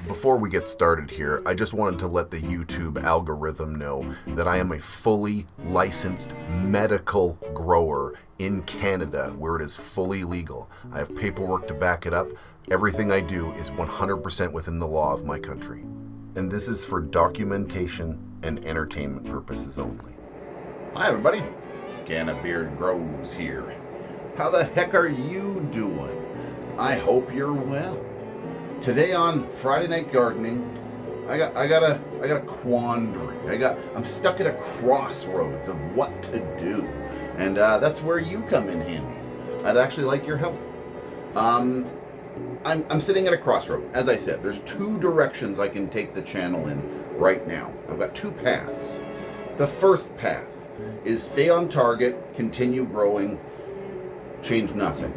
Before we get started here, I just wanted to let the YouTube algorithm know that I am a fully licensed medical grower in Canada, where it is fully legal. I have paperwork to back it up. Everything I do is 100% within the law of my country. And this is for documentation and entertainment purposes only. Hi everybody, CANNABEARD Grows here. How the heck are you doing? I hope you're well. Today on Friday Night Gardening, I got a quandary. I'm stuck at a crossroads of what to do, and that's where you come in handy. I'd actually like your help. I'm sitting at a crossroad. As I said, there's two directions I can take the channel in right now. I've got two paths. The first path is stay on target, continue growing, change nothing.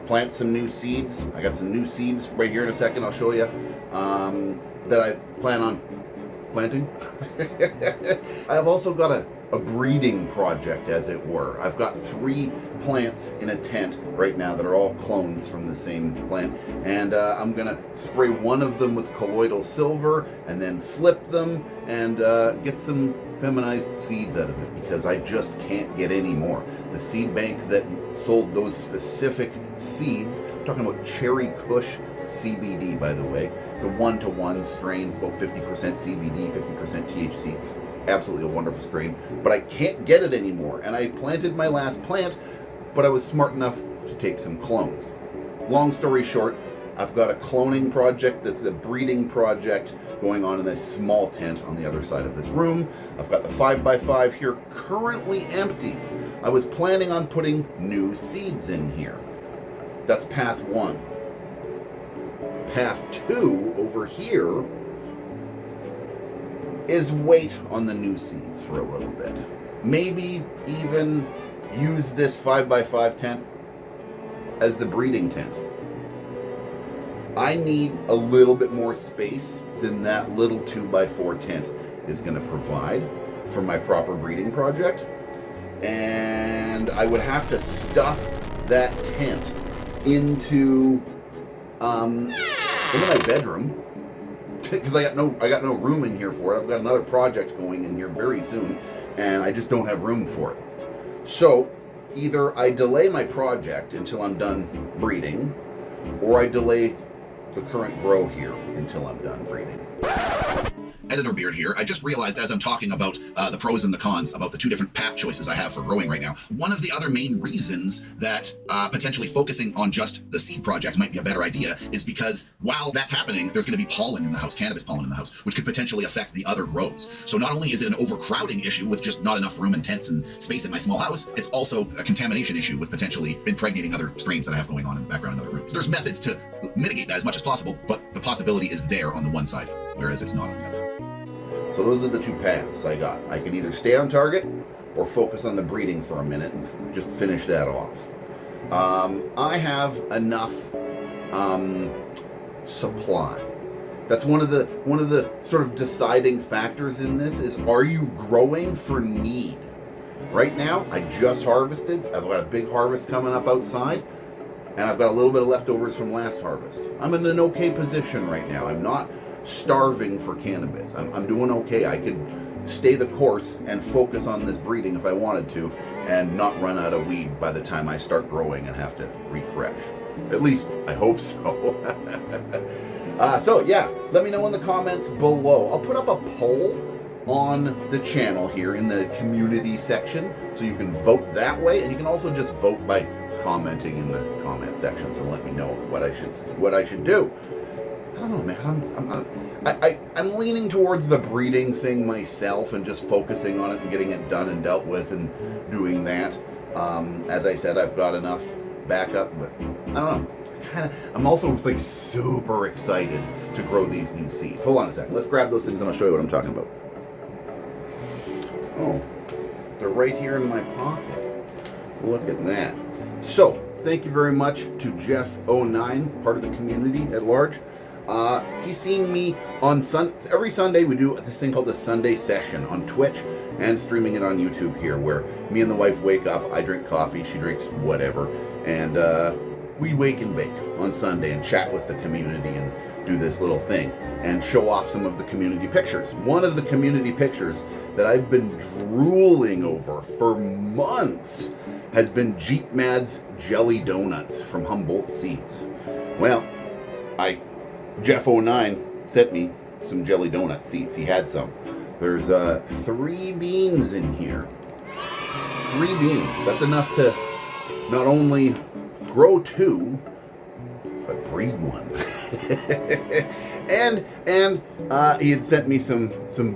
Plant some new seeds. I got some new seeds right here in a second. I'll show you that I plan on planting. I have also got a breeding project, as it were. I've got 3 plants in a tent right now that are all clones from the same plant, and I'm gonna spray one of them with colloidal silver and then flip them and get some feminized seeds out of it, because I just can't get any more. The seed bank that sold those specific seeds, I'm talking about Cherry Kush CBD, by the way. It's a 1-to-1 strain. It's about 50% CBD, 50% THC. It's absolutely a wonderful strain, but I can't get it anymore. And I planted my last plant, but I was smart enough to take some clones. Long story short, I've got a cloning project that's a breeding project going on in a small tent on the other side of this room. I've got the 5x5 here currently empty. I was planning on putting new seeds in here. That's path 1. Path 2 over here is wait on the new seeds for a little bit. Maybe even use this 5x5 tent as the breeding tent. I need a little bit more space than that little 2x4 tent is going to provide for my proper breeding project. And I would have to stuff that tent into my bedroom, because I got no room in here for it. I've got another project going in here very soon, and I just don't have room for it. So either I delay my project until I'm done breeding, or I delay the current grow here until I'm done breeding. Editor Beard here. I just realized as I'm talking about the pros and the cons about the 2 different path choices I have for growing right now, one of the other main reasons that potentially focusing on just the seed project might be a better idea is because while that's happening, there's going to be pollen in the house, cannabis pollen in the house, which could potentially affect the other grows. So not only is it an overcrowding issue with just not enough room and tents and space in my small house, it's also a contamination issue with potentially impregnating other strains that I have going on in the background in other rooms. There's methods to mitigate that as much as possible, but the possibility is there on the one side, whereas it's not on the other. So those are the 2 paths I got. I can either stay on target or focus on the breeding for a minute and just finish that off. I have enough supply. That's one of the sort of deciding factors in this is, are you growing for need? Right now, I just harvested. I've got a big harvest coming up outside, and I've got a little bit of leftovers from last harvest. I'm in an okay position right now. I'm not starving for cannabis. I'm doing okay. I could stay the course and focus on this breeding if I wanted to, and not run out of weed by the time I start growing and have to refresh. At least I hope so. So yeah, let me know in the comments below. I'll put up a poll on the channel here in the community section, so you can vote that way, and you can also just vote by commenting in the comment sections and let me know what I should do. I don't know, man. I'm leaning towards the breeding thing myself and just focusing on it and getting it done and dealt with and doing that. As I said, I've got enough backup, but I don't know. I'm also like super excited to grow these new seeds. Hold on a second. Let's grab those things and I'll show you what I'm talking about. Oh, they're right here in my pocket. Look at that. So, thank you very much to Jeff09, part of the community at large. He's seen me on every Sunday. We do this thing called the Sunday Session on Twitch, and streaming it on YouTube here, where me and the wife wake up, I drink coffee, she drinks whatever, and we wake and bake on Sunday and chat with the community and do this little thing and show off some of the community pictures. One of the community pictures that I've been drooling over for months has been Jeep Mad's jelly donuts from Humboldt Seeds. Well, Jeff09 sent me some jelly donut seeds. He had some. There's 3 beans in here. 3 beans. That's enough to not only grow 2, but breed 1. and he had sent me some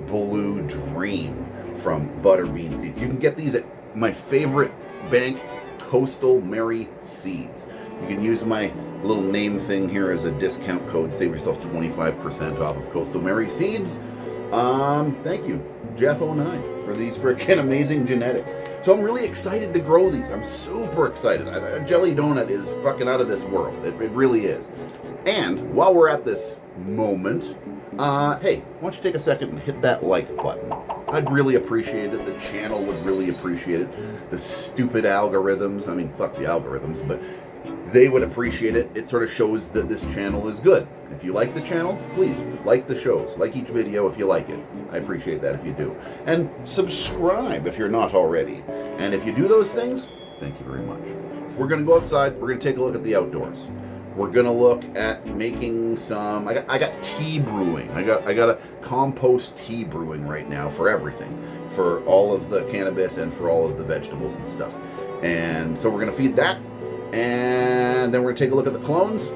Blue Dream from Butterbean Seeds. You can get these at my favorite bank, Coastal Mary Seeds. You can use my little name thing here as a discount code. Save yourself 25% off of Coastal Mary Seeds. Thank you, Jeff09, for these freaking amazing genetics. So I'm really excited to grow these. I'm super excited. A jelly donut is fucking out of this world. It really is. And while we're at this moment, hey, why don't you take a second and hit that like button? I'd really appreciate it. The channel would really appreciate it. The stupid algorithms, I mean, fuck the algorithms, but they would appreciate it. It sort of shows that this channel is good. If you like the channel, please like the shows. Like each video if you like it. I appreciate that if you do. And subscribe if you're not already. And if you do those things, thank you very much. We're going to go outside. We're going to take a look at the outdoors. We're going to look at making some... I got tea brewing. I got a compost tea brewing right now for everything. For all of the cannabis and for all of the vegetables and stuff. And so we're going to feed that. And then we're going to take a look at the clones.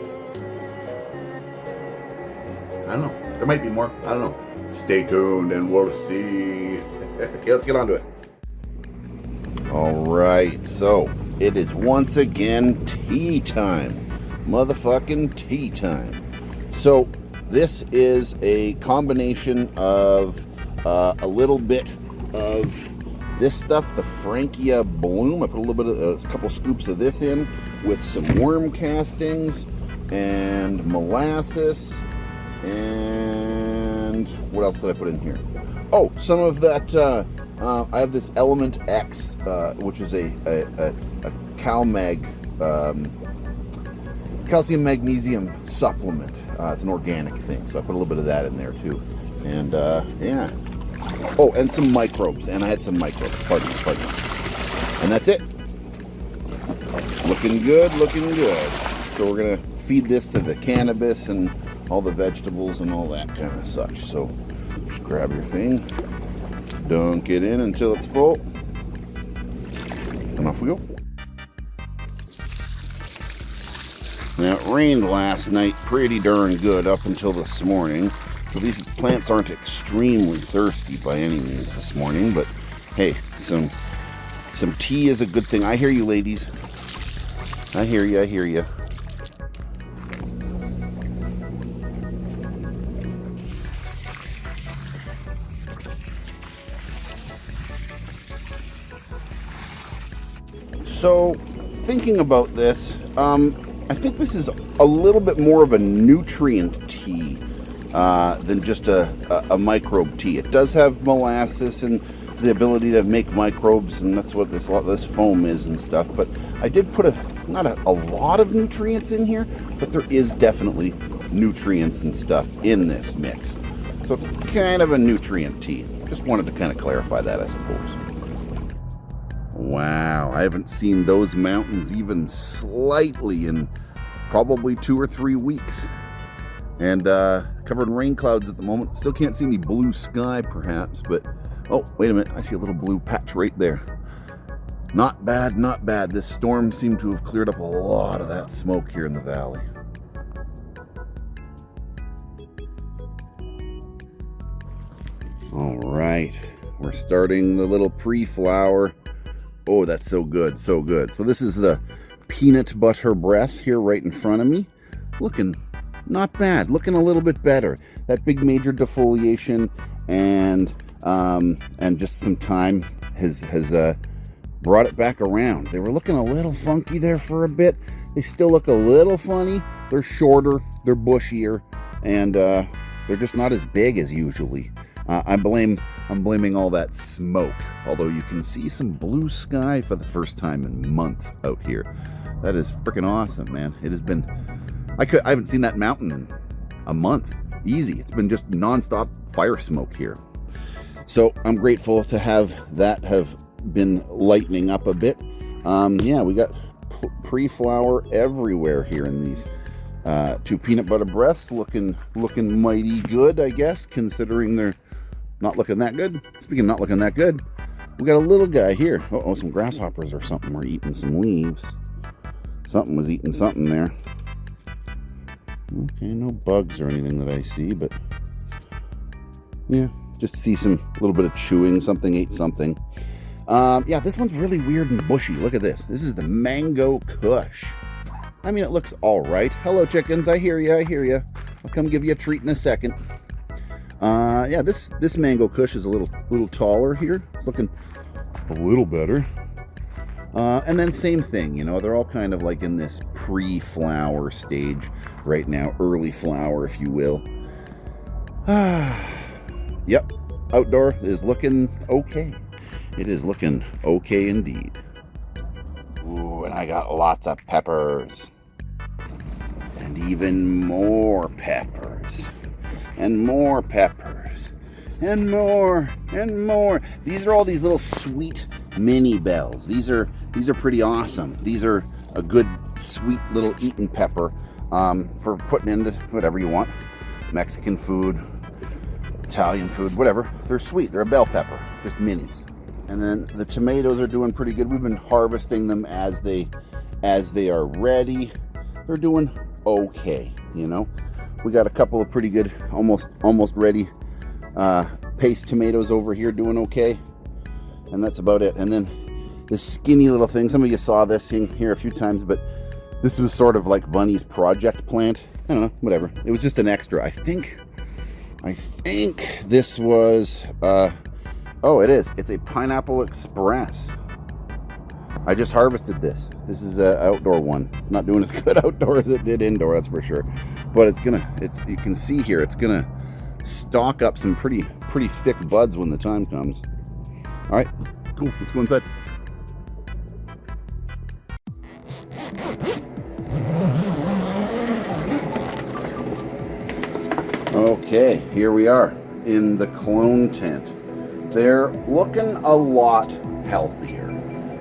I don't know. There might be more. I don't know. Stay tuned and we'll see. Okay, let's get on to it. Alright, so it is once again tea time. Motherfucking tea time. So this is a combination of a little bit of this stuff, the Frankia Bloom. I put a little bit of a couple scoops of this in with some worm castings and molasses. And what else did I put in here? Oh, some of that. I have this Element X, which is a CalMag, calcium magnesium supplement. It's an organic thing, so I put a little bit of that in there too. And yeah. Oh, and some microbes. And I had some microbes. Pardon me. And that's it. Looking good, looking good. So we're going to feed this to the cannabis and all the vegetables and all that kind of such. So just grab your thing, dunk it in until it's full, and off we go. Now, it rained last night pretty darn good up until this morning. So these plants aren't extremely thirsty by any means this morning, but hey, some tea is a good thing. I hear you, ladies. I hear you. So, thinking about this, I think this is a little bit more of a nutrient tea than just a microbe tea. It does have molasses and the ability to make microbes, and that's what this foam is and stuff. But I did put not a lot of nutrients in here, but there is definitely nutrients and stuff in this mix. So it's kind of a nutrient tea. Just wanted to kind of clarify that, I suppose. Wow, I haven't seen those mountains even slightly in probably 2 or 3 weeks. And covered in rain clouds at the moment. Still can't see any blue sky, perhaps, but oh, wait a minute, I see a little blue patch right there. Not bad, not bad. This storm seemed to have cleared up a lot of that smoke here in the valley. All right, we're starting the little pre-flower. Oh, that's so good, so good. So this is the peanut butter breath here right in front of me. Looking not bad, looking a little bit better. That big major defoliation and just some time has brought it back around. They were looking a little funky there for a bit. They still look a little funny. They're shorter, they're bushier, and they're just not as big as usually. I'm blaming all that smoke, although you can see some blue sky for the first time in months out here. That is freaking awesome, man. It has been, I haven't seen that mountain in a month. Easy. It's been just nonstop fire smoke here. So I'm grateful to have that have been lightening up a bit. Yeah, we got pre-flower everywhere here in these 2 peanut butter breaths, looking mighty good, I guess, considering they're not looking that good. Speaking of not looking that good, we got a little guy here. Uh-oh, some grasshoppers or something were eating some leaves. Something was eating something there. Okay, no bugs or anything that I see, but yeah, just see some little bit of chewing. Something ate something. Yeah, this one's really weird and bushy. Look at this. This is the mango kush. I mean, it looks all right. Hello, chickens. I hear you. I hear you. I'll come give you a treat in a second. Yeah, this mango kush is a little taller here. It's looking a little better. And then same thing, you know, they're all kind of like in this pre-flower stage right now, early flower, if you will. Yep, outdoor is looking okay. It is looking okay indeed. Ooh, and I got lots of peppers. And even more peppers. And more peppers. And more. And more. These are all these little sweet mini bells. These are pretty awesome. These are a good, sweet little eating pepper for putting into whatever you want. Mexican food, Italian food, whatever. They're sweet. They're a bell pepper, just minis. And then the tomatoes are doing pretty good. We've been harvesting them as they are ready. They're doing okay, you know. We got a couple of pretty good, almost ready paste tomatoes over here doing okay. And that's about it. And then this skinny little thing, some of you saw this in here a few times, but this was sort of like Bunny's project plant. I don't know, whatever. It was just an extra. I think this was, oh, it is. It's a Pineapple Express. I just harvested this. This is an outdoor one. Not doing as good outdoor as it did indoor, that's for sure. But you can see here, it's gonna stalk up some pretty thick buds when the time comes. All right, cool. Let's go inside. Okay, here we are in the clone tent. They're looking a lot healthier.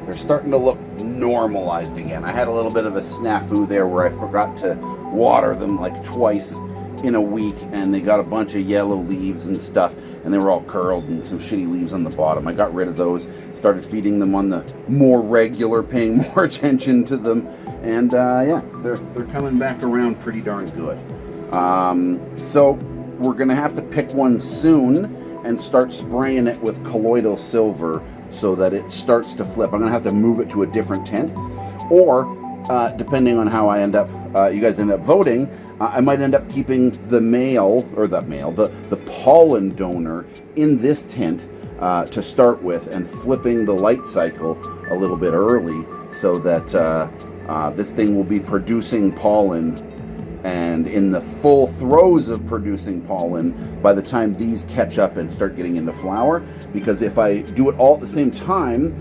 They're starting to look normalized again. I had a little bit of a snafu there where I forgot to water them like twice in a week, and they got a bunch of yellow leaves and stuff, and they were all curled and some shitty leaves on the bottom. I got rid of those, started feeding them on the more regular, paying more attention to them, and yeah, they're coming back around pretty darn good. So we're gonna have to pick one soon and start spraying it with colloidal silver so that it starts to flip. I'm gonna have to move it to a different tent, or depending on how I end up, you guys end up voting, I might end up keeping the the pollen donor in this tent to start with, and flipping the light cycle a little bit early so that this thing will be producing pollen, and in the full throes of producing pollen by the time these catch up and start getting into flower. Because if I do it all at the same time,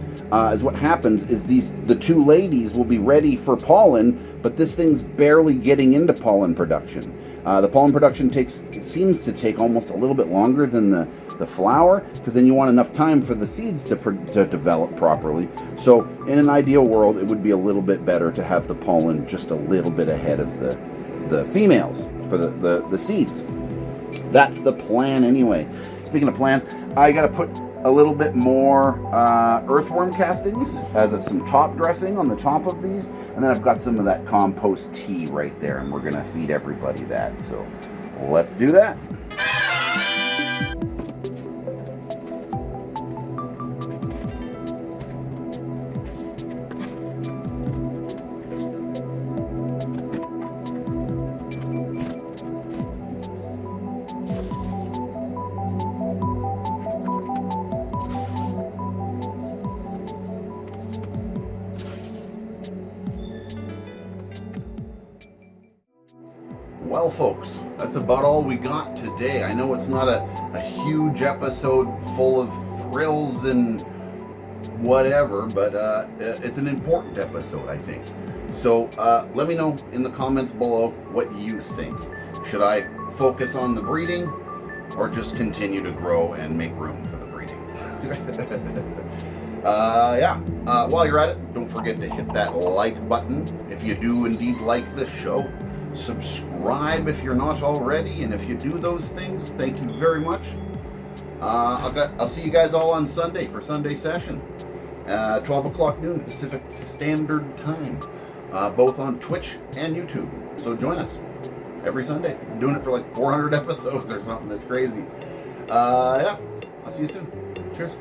is what happens is the two ladies will be ready for pollen, but this thing's barely getting into pollen production. The pollen production seems to take almost a little bit longer than the flower, because then you want enough time for the seeds to develop properly. So in an ideal world, it would be a little bit better to have the pollen just a little bit ahead of the females for the seeds. That's the plan anyway. Speaking of plans, I got to put a little bit more earthworm castings as some top dressing on the top of these, and then I've got some of that compost tea right there, and we're gonna feed everybody that. So let's do that. Well, folks, that's about all we got today. I know it's not a huge episode full of thrills and whatever, but it's an important episode, I think. So let me know in the comments below what you think. Should I focus on the breeding or just continue to grow and make room for the breeding? While you're at it, don't forget to hit that like button if you do indeed like this show. Subscribe if you're not already, and if you do those things, thank you very much. I'll see you guys all on Sunday for Sunday session, 12 o'clock noon Pacific Standard Time, both on Twitch and YouTube. So join us every Sunday. I'm doing it for like 400 episodes or something. That's crazy. I'll see you soon. Cheers.